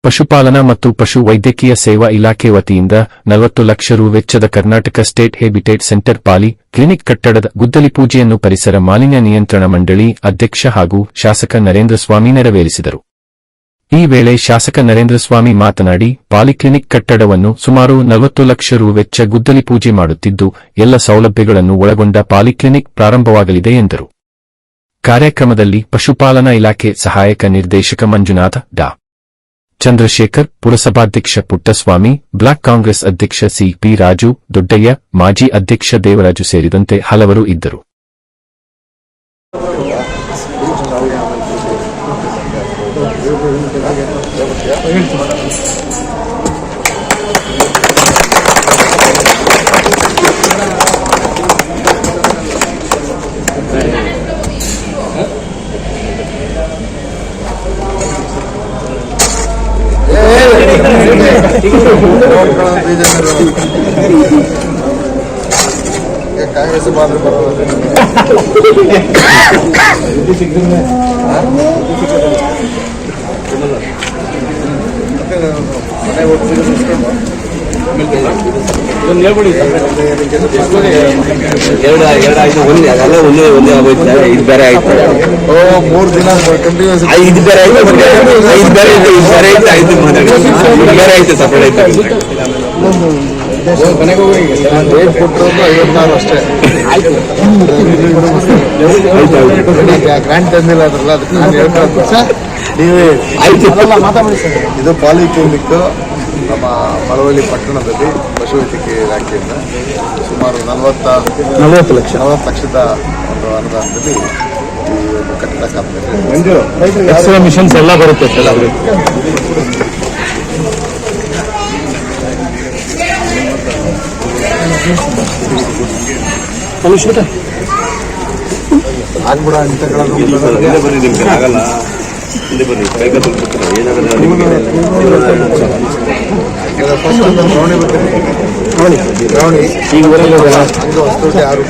ಪಶುಪಾಲನಾ ಮತ್ತು ಪಶು ವೈದ್ಯಕೀಯ ಸೇವಾ ಇಲಾಖೆ ವತಿಯಿಂದ 40 ಲಕ್ಷ ರು ವೆಚ್ಚದ ಕರ್ನಾಟಕ ಸ್ಟೇಟ್ ಹೆಬಿಟೇಟ್ ಸೆಂಟರ್ ಪಾಲಿ ಕ್ಲಿನಿಕ್ ಕಟ್ಟಡದ ಗುದ್ದಲಿ ಪೂಜೆಯನ್ನು ಪರಿಸರ ಮಾಲಿನ್ಯ ನಿಯಂತ್ರಣ ಮಂಡಳಿ ಅಧ್ಯಕ್ಷ ಹಾಗೂ ಶಾಸಕ ನರೇಂದ್ರಸ್ವಾಮಿ ನೆರವೇರಿಸಿದರು. ಈ ವೇಳೆ ಶಾಸಕ ನರೇಂದ್ರಸ್ವಾಮಿ ಮಾತನಾಡಿ, ಪಾಲಿಕ್ಲಿನಿಕ್ ಕಟ್ಟಡವನ್ನು ಸುಮಾರು 40 ಲಕ್ಷ ರು ವೆಚ್ಚ ಗುದ್ದಲಿ ಪೂಜೆ ಮಾಡುತ್ತಿದ್ದು, ಎಲ್ಲ ಸೌಲಭ್ಯಗಳನ್ನು ಒಳಗೊಂಡ ಪಾಲಿಕ್ಲಿನಿಕ್ ಪ್ರಾರಂಭವಾಗಲಿದೆ ಎಂದರು. ಕಾರ್ಯಕ್ರಮದಲ್ಲಿ ಪಶುಪಾಲನಾ ಇಲಾಖೆ ಸಹಾಯಕ ನಿರ್ದೇಶಕ ಮಂಜುನಾಥ, ಡಾ. ಚಂದ್ರಶೇಖರ್, ಪುರಸಭಾಧ್ಯಕ್ಷ ಪುಟ್ಟಸ್ವಾಮಿ, ಬ್ಲಾಕ್ ಕಾಂಗ್ರೆಸ್ ಅಧ್ಯಕ್ಷ ಸಿ.ಪಿ. ರಾಜು, ದೊಡ್ಡಯ್ಯ, ಮಾಜಿ ಅಧ್ಯಕ್ಷ ದೇವರಾಜು ಸೇರಿದಂತೆ ಹಲವರು ಇದ್ದರು. ಕಾಂಗ್ರೆಸ್ ಇದು ಬೇರೆ ಆಯ್ತು. 3 ದಿನ ಕಂಟಿನ್ಯೂಸ್ ಇದು ಬೇರೆ ಆಯ್ತು, ಬೇರೆ ಆಯ್ತು ಸಪರೇಟ್ ಆಯ್ತು. ರೇಟ್ ಕೊಟ್ಟರು 56 ಅಷ್ಟೇ. ಗ್ರಾಂಟ್ ತಂದಿಲ್ಲ ಅದ್ರಲ್ಲ, ಅದಕ್ಕೆ ನಾನು ಹೇಳ್ಕೊಳ್ತೀನಿ ಸರ್. ಇದು ಪಾಲಿಕ್ಲಿನಿಕ್ ನಮ್ಮ ಮಳವಳ್ಳಿ ಪಟ್ಟಣದಲ್ಲಿ ಪಶುವೈದ್ಯಕೀಯ ಇಲಾಖೆಯಿಂದ ಸುಮಾರು 40 ಲಕ್ಷದ ಒಂದು ಅನುದಾನದಲ್ಲಿ ಈ ಒಂದು ಕಟ್ಟಡ ಕಾಮಗಾರಿ ಮಿಷನ್ಸ್ ಎಲ್ಲ ಬರುತ್ತೆ ಸರ್. ಆಗ್ಬಿಡ ಇಂಥಗಳನ್ನು ಆಗಲ್ಲ. ಶ್ರಾವಣಿ ಈಗ ಹಂಗೆ ಹೊಸಕೋಟೆ 6